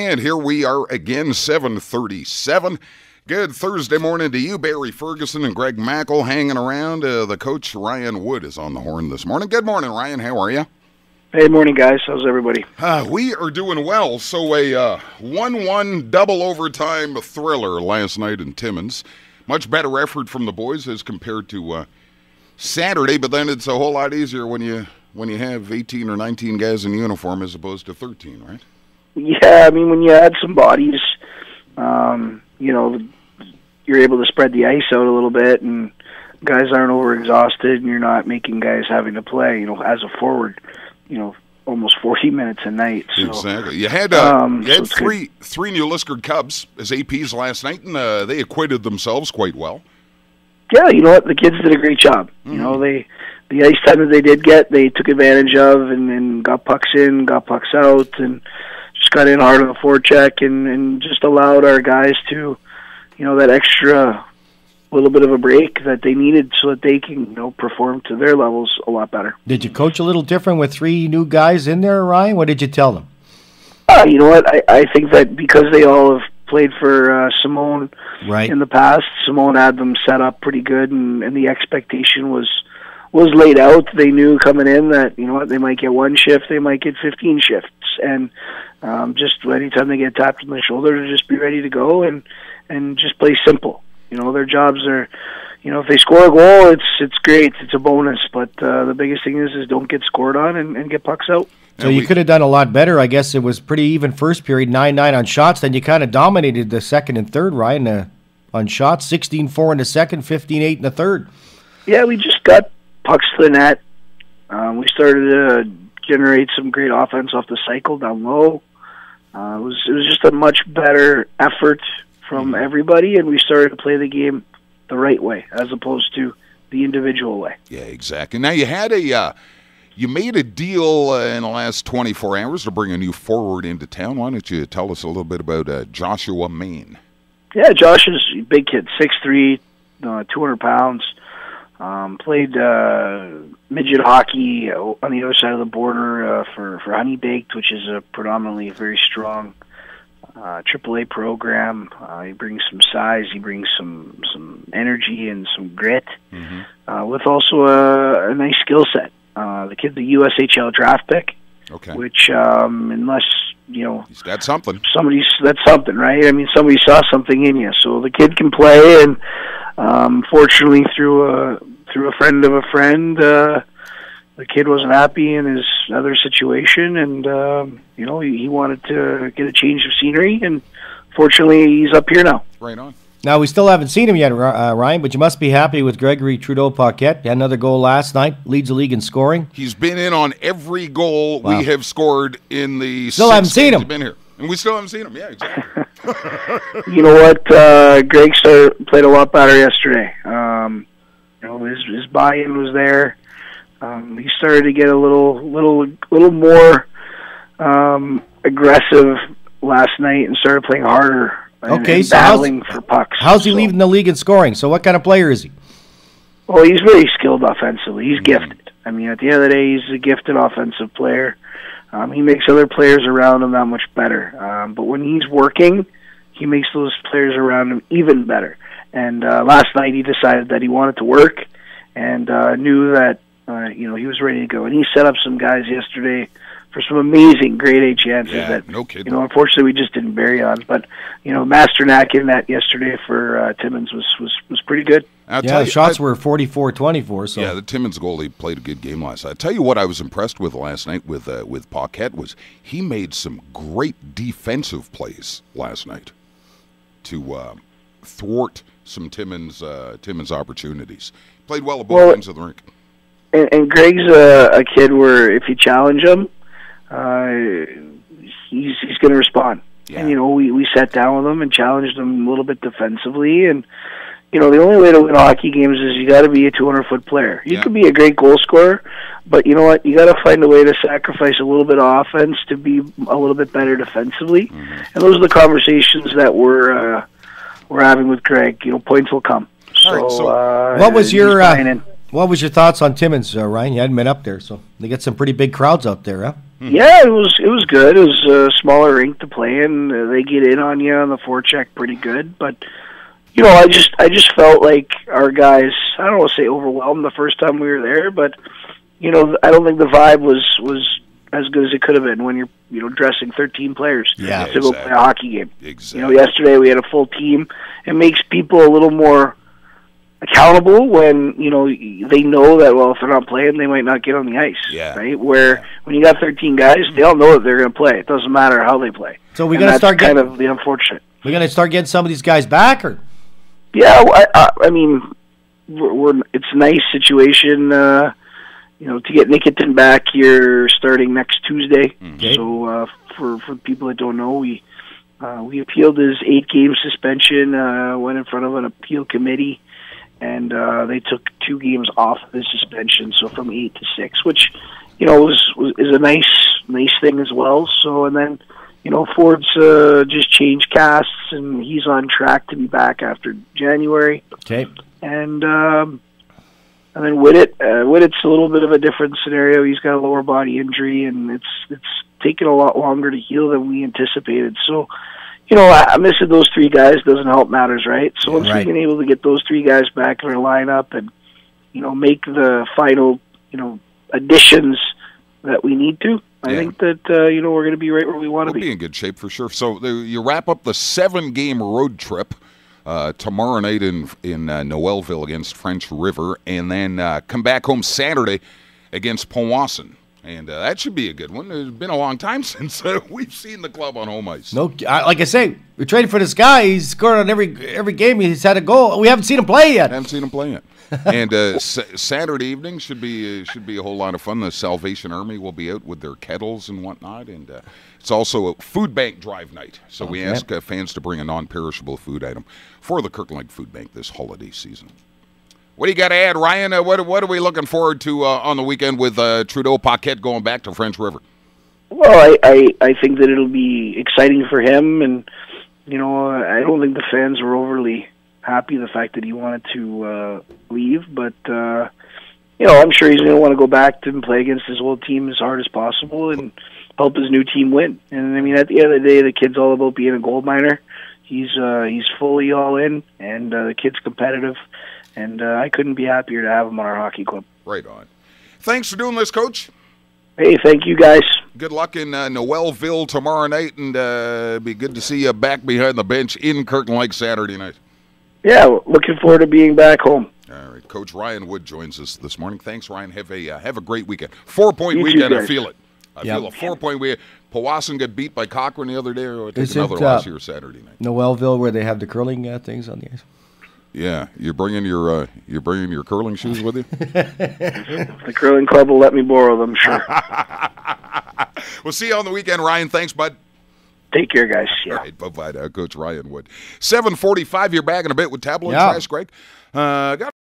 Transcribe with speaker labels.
Speaker 1: And here we are again, 7:37. Good Thursday morning to you, Barry Ferguson and Greg Mackle hanging around. The coach, Ryan Wood, is on the horn this morning. Good morning, Ryan. How are you?
Speaker 2: Hey, morning, guys. How's everybody?
Speaker 1: We are doing well. So a 1-1 double overtime thriller last night in Timmins. Much better effort from the boys as compared to Saturday, but then it's a whole lot easier when you have 18 or 19 guys in uniform as opposed to 13, right?
Speaker 2: Yeah, I mean, when you add some bodies, you're able to spread the ice out a little bit, and guys aren't overexhausted, and you're not making guys having to play, as a forward, almost 40 minutes a night. So,
Speaker 1: exactly. You had three New Liskard Cubs as APs last night, and they acquitted themselves quite well.
Speaker 2: Yeah, you know what? The kids did a great job. Mm-hmm. The ice time that they did get, they took advantage of, and got pucks in, got pucks out, and just got in hard on the forecheck and just allowed our guys to, that extra little bit of a break that they needed so that they can, perform to their levels a lot better.
Speaker 3: Did you coach a little different with three new guys in there, Ryan? What did you tell them?
Speaker 2: You know what? I think that because they all have played for Simone in the past, Simone had them set up pretty good, and the expectation was laid out. They knew coming in that, they might get one shift, they might get 15 shifts, and just anytime they get tapped on the shoulder to just be ready to go and just play simple. Their jobs are, if they score a goal, it's great, it's a bonus, but the biggest thing is don't get scored on and get pucks out.
Speaker 3: So you could have done a lot better. I guess it was pretty even first period, 9-9 on shots. Then you kind of dominated the second and third, Ryan, on shots, 16-4 in the second, 15-8 in the third.
Speaker 2: Yeah, we just got pucks to the net. We started to generate some great offense off the cycle down low. It was just a much better effort from everybody, and we started to play the game the right way as opposed to the individual way.
Speaker 1: Yeah, exactly. Now you had you made a deal in the last 24 hours to bring a new forward into town. Why don't you tell us a little bit about Joshua Main? Yeah,
Speaker 2: Josh is a big kid, 6'3", 200 pounds. Played midget hockey on the other side of the border for Honey Baked, which is a predominantly very strong AAA program. He brings some size, he brings some energy and some grit, with also a nice skill set. The kid's a USHL draft pick, which unless
Speaker 1: he's got something.
Speaker 2: That's something, right? I mean, somebody saw something in you, so the kid can play. And fortunately, through a friend of a friend, the kid wasn't happy in his other situation, and he wanted to get a change of scenery. And fortunately, he's up here now.
Speaker 1: Right on.
Speaker 3: Now, we still haven't seen him yet, Ryan, but you must be happy with Gregory Trudeau-Paquette. He had another goal last night, leads the league in scoring.
Speaker 1: He's been in on every goal we have scored in the
Speaker 3: still haven't seen him.
Speaker 1: He's been here. And we still haven't seen him. Yeah, exactly.
Speaker 2: You know what? Greg played a lot better yesterday. His buy-in was there. He started to get a little more aggressive last night and started playing harder. And battling for pucks.
Speaker 3: How's he leading the league in scoring? So what kind of player is he?
Speaker 2: Well, he's very skilled offensively. He's gifted. I mean, at the end of the day, he's a gifted offensive player. He makes other players around him that much better. But when he's working, he makes those players around him even better. And last night he decided that he wanted to work and knew that he was ready to go. And he set up some guys yesterday for some amazing grade A chances that,
Speaker 1: no kidding.
Speaker 2: Unfortunately we just didn't bury on. But, Masternak in that yesterday for Timmins was pretty good.
Speaker 3: The shots were 44-24. So.
Speaker 1: Yeah, the Timmins goalie played a good game last night. I tell you what I was impressed with last night with Paquette was he made some great defensive plays last night to thwart some Timmins opportunities. Played well at both ends of the rink.
Speaker 2: And Greg's a kid where if you challenge him, he's going to respond. Yeah. And, we sat down with him and challenged him a little bit defensively. And, the only way to win hockey games is you got to be a 200-foot player. You can be a great goal scorer, but you know what? You got to find a way to sacrifice a little bit of offense to be a little bit better defensively. And those are the conversations that we're having with Greg. Points will come. So
Speaker 3: what was your thoughts on Timmins, Ryan? You hadn't been up there, so they get some pretty big crowds out there, huh?
Speaker 2: Yeah, it was good. It was a smaller rink to play in. They get in on you on the forecheck pretty good, but I just felt like our guys, I don't want to say overwhelmed the first time we were there, but I don't think the vibe was as good as it could have been when you're dressing 13 players to go play a hockey game.
Speaker 1: Exactly.
Speaker 2: Yesterday we had a full team. It makes people a little more accountable when they know that, well, if they're not playing, they might not get on the ice. Right. Where when you got 13 guys, they all know that they're going to play. It doesn't matter how they play.
Speaker 3: So we got to start
Speaker 2: kind of the unfortunate.
Speaker 3: We're going to start getting some of these guys back, or?
Speaker 2: Yeah, I mean, it's a nice situation. To get Nikitin back here starting next Tuesday.
Speaker 3: Okay.
Speaker 2: So for people that don't know, we appealed his 8-game suspension. Went in front of an appeal committee. And they took 2 games off of his suspension, so from 8 to 6, which is a nice thing as well. So and then Ford's just changed casts, and he's on track to be back after January.
Speaker 3: Okay.
Speaker 2: And then Whittett's a little bit of a different scenario. He's got a lower body injury, and it's taken a lot longer to heal than we anticipated. So. I missing those 3 guys doesn't help matters, right? So once we've been able to get those 3 guys back in our lineup and, make the final, additions that we need to, I think that, we're going to be right where we want to be.
Speaker 1: We'll be in good shape for sure. So you wrap up the 7-game road trip tomorrow night in Noëlville against French River, and then come back home Saturday against Powassan. And that should be a good one. It's been a long time since we've seen the club on home ice.
Speaker 3: No, like I say, we traded for this guy. He's scored on every game. He's had a goal. We haven't seen him play yet.
Speaker 1: And Saturday evening should be a whole lot of fun. The Salvation Army will be out with their kettles and whatnot. And it's also a food bank drive night. So we ask fans to bring a non-perishable food item for the Kirkland Food Bank this holiday season. What do you got to add, Ryan? What are we looking forward to on the weekend with Trudeau Paquette going back to French River?
Speaker 2: Well, I think that it'll be exciting for him, and I don't think the fans were overly happy the fact that he wanted to leave, but I'm sure he's going to want to go back and play against his old team as hard as possible and help his new team win. And I mean, at the end of the day, the kid's all about being a gold miner. He's fully all in, and the kid's competitive. And I couldn't be happier to have him on our hockey club.
Speaker 1: Right on. Thanks for doing this, Coach.
Speaker 2: Hey, thank you, guys.
Speaker 1: Good luck in Noëlville tomorrow night, and be good to see you back behind the bench in Kirkland Lake Saturday night. Yeah, looking forward to being back home. All right, Coach Ryan Wood joins us this morning. Thanks, Ryan. Have a great weekend. 4-point weekend. I feel it. I feel a 4-point weekend. Powassan got beat by Cochrane the other day, or take another loss here Saturday night.
Speaker 3: Noëlville, where they have the curling things on the ice.
Speaker 1: Yeah, you're bringing your curling shoes with you?
Speaker 2: The curling club will let me borrow them, sure.
Speaker 1: We'll see you on the weekend, Ryan. Thanks, bud.
Speaker 2: Take care, guys. Yeah.
Speaker 1: All right, bye-bye, Coach Ryan Wood. 7:45, you're back in a bit with Tabloid Trash, Greg. Got